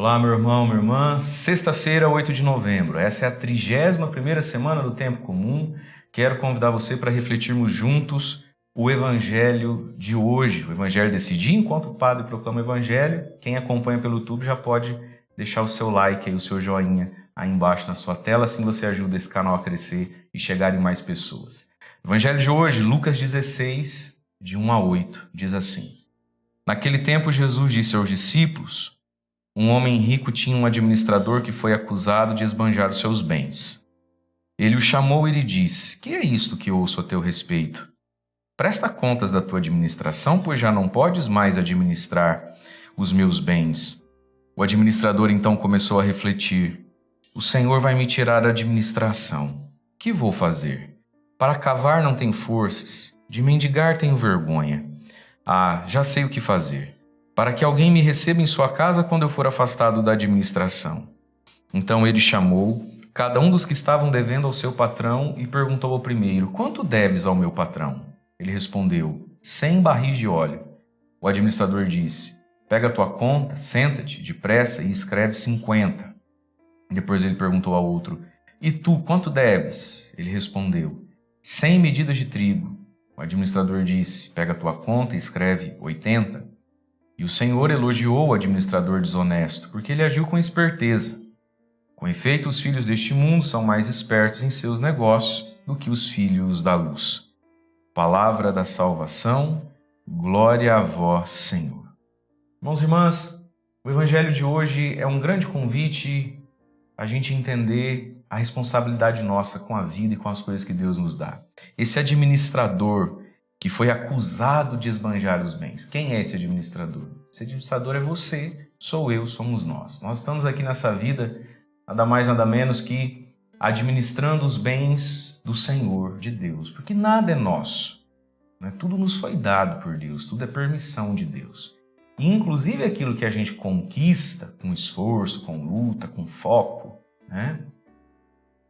Olá, meu irmão, minha irmã. Sexta-feira, 8 de novembro. Essa é a 31ª semana do Tempo Comum. Quero convidar você para refletirmos juntos o Evangelho de hoje, o Evangelho desse dia. Enquanto o padre proclama o Evangelho, quem acompanha pelo YouTube já pode deixar o seu like aí, o seu joinha aí embaixo na sua tela, assim você ajuda esse canal a crescer e chegar em mais pessoas. Evangelho de hoje, Lucas 16, de 1 a 8, diz assim: Naquele tempo, Jesus disse aos discípulos: Um homem rico tinha um administrador que foi acusado de esbanjar os seus bens. Ele o chamou e lhe disse: Que é isto que ouço a teu respeito? Presta contas da tua administração, pois já não podes mais administrar os meus bens. O administrador então começou a refletir: O Senhor vai me tirar a administração. Que vou fazer? Para cavar não tenho forças, de mendigar tenho vergonha. Ah, já sei o que fazer. Para que alguém me receba em sua casa quando eu for afastado da administração. Então ele chamou cada um dos que estavam devendo ao seu patrão e perguntou ao primeiro: Quanto deves ao meu patrão? Ele respondeu: 100 barris de óleo. O administrador disse: Pega a tua conta, senta-te depressa e escreve 50. Depois ele perguntou ao outro: E tu, quanto deves? Ele respondeu: 100 medidas de trigo. O administrador disse: Pega a tua conta e escreve 80. E o Senhor elogiou o administrador desonesto, porque ele agiu com esperteza. Com efeito, os filhos deste mundo são mais espertos em seus negócios do que os filhos da luz. Palavra da salvação, glória a vós, Senhor. Irmãos e irmãs, o Evangelho de hoje é um grande convite a gente entender a responsabilidade nossa com a vida e com as coisas que Deus nos dá. Esse administrador que foi acusado de esbanjar os bens. Quem é esse administrador? Esse administrador é você, sou eu, somos nós. Nós estamos aqui nessa vida, nada mais, nada menos que administrando os bens do Senhor, de Deus, porque nada é nosso, né? Tudo nos foi dado por Deus, tudo é permissão de Deus. E, inclusive, aquilo que a gente conquista com esforço, com luta, com foco, né?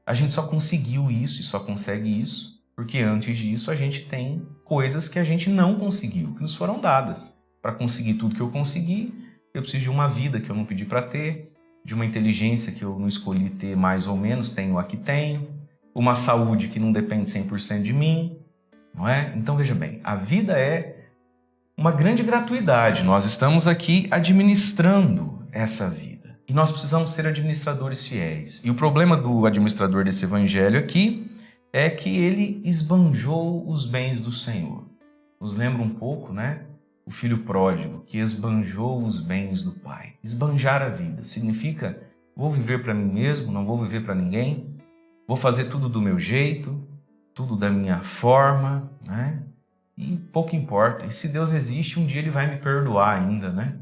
A gente só conseguiu isso e só consegue isso porque antes disso a gente tem coisas que a gente não conseguiu, que nos foram dadas. Para conseguir tudo que eu consegui, eu preciso de uma vida que eu não pedi para ter, de uma inteligência que eu não escolhi ter mais ou menos, tenho aqui, tenho, uma saúde que não depende 100% de mim, não é? Então veja bem, a vida é uma grande gratuidade, nós estamos aqui administrando essa vida. E nós precisamos ser administradores fiéis. E o problema do administrador desse evangelho aqui é que ele esbanjou os bens do Senhor. Nos lembra um pouco, né? O filho pródigo que esbanjou os bens do pai. Esbanjar a vida significa: vou viver para mim mesmo, não vou viver para ninguém, vou fazer tudo do meu jeito, tudo da minha forma, né? E pouco importa. E se Deus existe, um dia ele vai me perdoar ainda, né?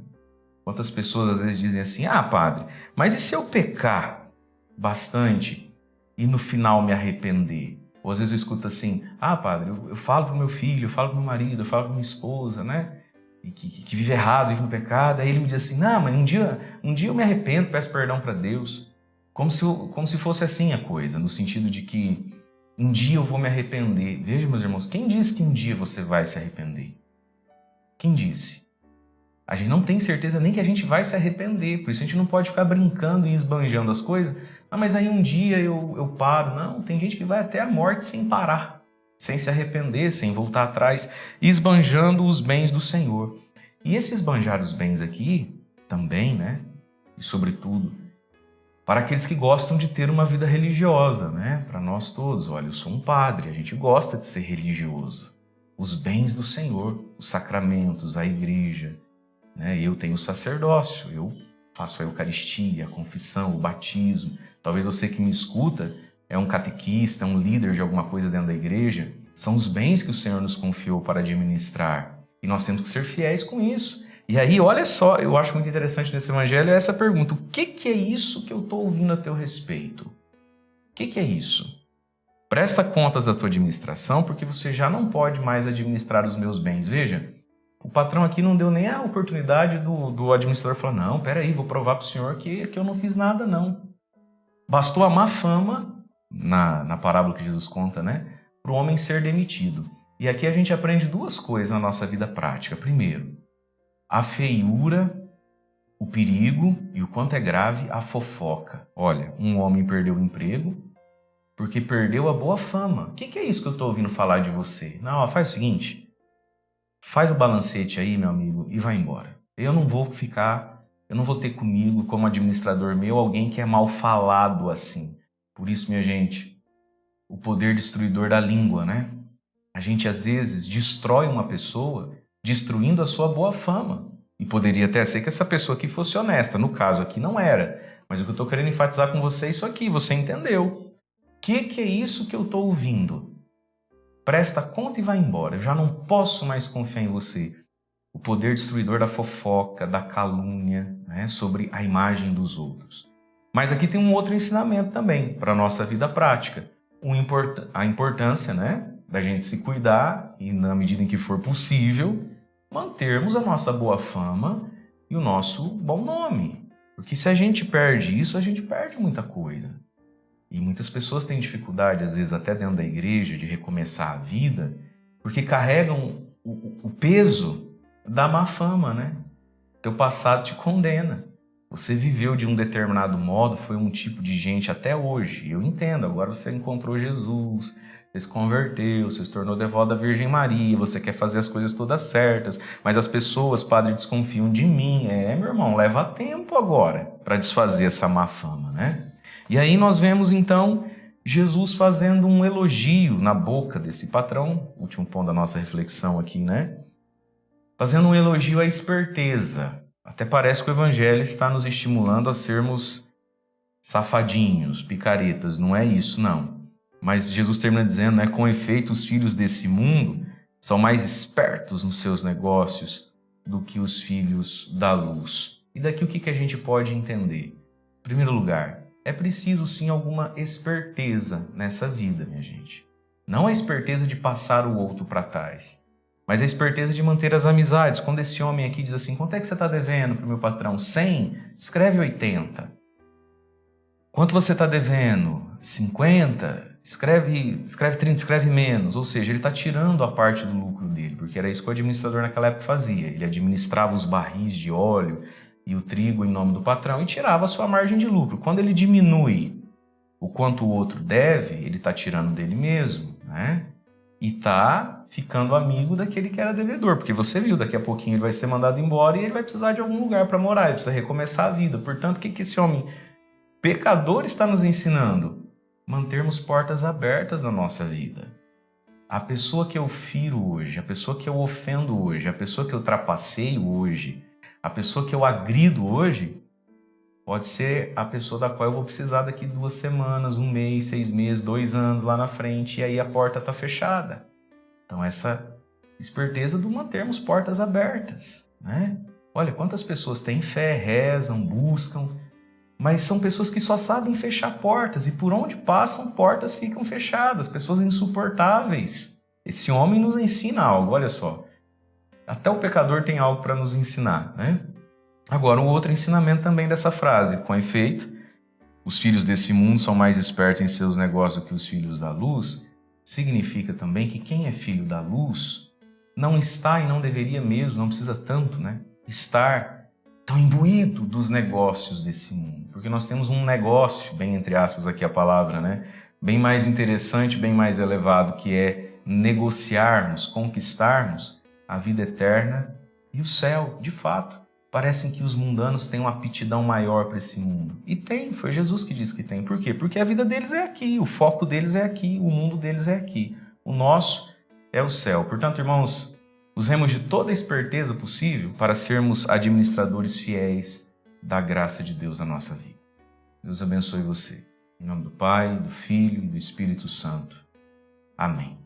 Quantas pessoas às vezes dizem assim: Ah, padre, mas e se eu pecar bastante e no final me arrepender? Ou às vezes eu escuto assim: Ah, padre, eu falo para o meu filho, eu falo para o meu marido, eu falo para minha esposa, né? E que vive errado, vive no pecado. Aí ele me diz assim: Não, mas um dia eu me arrependo, peço perdão para Deus. Como se fosse assim a coisa, no sentido de que um dia eu vou me arrepender. Veja, meus irmãos, quem disse que um dia você vai se arrepender? Quem disse? A gente não tem certeza nem que a gente vai se arrepender, por isso a gente não pode ficar brincando e esbanjando as coisas. Ah, mas aí um dia eu paro. Não, tem gente que vai até a morte sem parar, sem se arrepender, sem voltar atrás, esbanjando os bens do Senhor. E esse esbanjar os bens aqui, também, né? E sobretudo, para aqueles que gostam de ter uma vida religiosa, né? Para nós todos, olha, eu sou um padre, a gente gosta de ser religioso. Os bens do Senhor, os sacramentos, a igreja, né? Eu tenho o sacerdócio, eu faço a Eucaristia, a confissão, o batismo. Talvez você que me escuta é um catequista, um líder de alguma coisa dentro da igreja. São os bens que o Senhor nos confiou para administrar. E nós temos que ser fiéis com isso. E aí, olha só, eu acho muito interessante nesse evangelho essa pergunta: o que é isso que eu estou ouvindo a teu respeito? O que é isso? Presta contas da tua administração, porque você já não pode mais administrar os meus bens. Veja, o patrão aqui não deu nem a oportunidade do administrador falar: não, peraí, vou provar para o senhor que eu não fiz nada, não. Bastou a má fama, na parábola que Jesus conta, né, para o homem ser demitido. E aqui a gente aprende duas coisas na nossa vida prática. Primeiro, a feiura o perigo e o quanto é grave a fofoca. Olha, um homem perdeu o emprego porque perdeu a boa fama. O que é isso que eu estou ouvindo falar de você? Não, ó, faz o seguinte, faz o balancete aí, meu amigo, e vai embora. Eu não vou ter comigo, como administrador meu, alguém que é mal falado assim. Por isso, minha gente, o poder destruidor da língua, né? A gente, às vezes, destrói uma pessoa destruindo a sua boa fama. E poderia até ser que essa pessoa aqui fosse honesta. No caso aqui, não era. Mas o que eu estou querendo enfatizar com você é isso aqui. Você entendeu. O que é isso que eu estou ouvindo? Presta conta e vai embora. Eu já não posso mais confiar em você. O poder destruidor da fofoca, da calúnia, né, sobre a imagem dos outros. Mas aqui tem um outro ensinamento também para a nossa vida prática. A importância, né, da gente se cuidar e, na medida em que for possível, mantermos a nossa boa fama e o nosso bom nome. Porque se a gente perde isso, a gente perde muita coisa. E muitas pessoas têm dificuldade, às vezes até dentro da igreja, de recomeçar a vida, porque carregam o peso da má fama, né? Teu passado te condena. Você viveu de um determinado modo, foi um tipo de gente até hoje. Eu entendo, agora você encontrou Jesus, você se converteu, você se tornou devoto da Virgem Maria, você quer fazer as coisas todas certas, mas as pessoas, padre, desconfiam de mim. Meu irmão, leva tempo agora para desfazer essa má fama, né? E aí nós vemos, então, Jesus fazendo um elogio na boca desse patrão, último ponto da nossa reflexão aqui, né? Fazendo um elogio à esperteza. Até parece que o Evangelho está nos estimulando a sermos safadinhos, picaretas. Não é isso, não. Mas Jesus termina dizendo, né? Com efeito, os filhos desse mundo são mais espertos nos seus negócios do que os filhos da luz. E daqui o que a gente pode entender? Em primeiro lugar, é preciso sim alguma esperteza nessa vida, minha gente. Não a esperteza de passar o outro para trás, mas a esperteza de manter as amizades. Quando esse homem aqui diz assim, quanto é que você está devendo para o meu patrão? 100? Escreve 80. Quanto você está devendo? 50? Escreve 30, escreve menos. Ou seja, ele está tirando a parte do lucro dele, porque era isso que o administrador naquela época fazia. Ele administrava os barris de óleo e o trigo em nome do patrão e tirava a sua margem de lucro. Quando ele diminui o quanto o outro deve, ele está tirando dele mesmo, né? E está ficando amigo daquele que era devedor, porque você viu, daqui a pouquinho ele vai ser mandado embora e ele vai precisar de algum lugar para morar, ele precisa recomeçar a vida. Portanto, o que esse homem pecador está nos ensinando? Mantermos portas abertas na nossa vida. A pessoa que eu firo hoje, a pessoa que eu ofendo hoje, a pessoa que eu trapaceio hoje, a pessoa que eu agrido hoje, pode ser a pessoa da qual eu vou precisar daqui 2 semanas, 1 mês, 6 meses, 2 anos lá na frente, e aí a porta está fechada. Então essa esperteza do mantermos portas abertas, né? Olha, quantas pessoas têm fé, rezam, buscam, mas são pessoas que só sabem fechar portas, e por onde passam, portas ficam fechadas, pessoas insuportáveis. Esse homem nos ensina algo, olha só. Até o pecador tem algo para nos ensinar, né? Agora, um outro ensinamento também dessa frase. Com efeito, os filhos desse mundo são mais espertos em seus negócios do que os filhos da luz. Significa também que quem é filho da luz não está e não deveria mesmo, não precisa tanto, né? Estar tão imbuído dos negócios desse mundo. Porque nós temos um negócio, bem entre aspas aqui a palavra, né? Bem mais interessante, bem mais elevado, que é negociarmos, conquistarmos a vida eterna e o céu, de fato. Parecem que os mundanos têm uma aptidão maior para esse mundo. E tem, foi Jesus que disse que tem. Por quê? Porque a vida deles é aqui, o foco deles é aqui, o mundo deles é aqui. O nosso é o céu. Portanto, irmãos, usemos de toda a esperteza possível para sermos administradores fiéis da graça de Deus na nossa vida. Deus abençoe você. Em nome do Pai, do Filho e do Espírito Santo. Amém.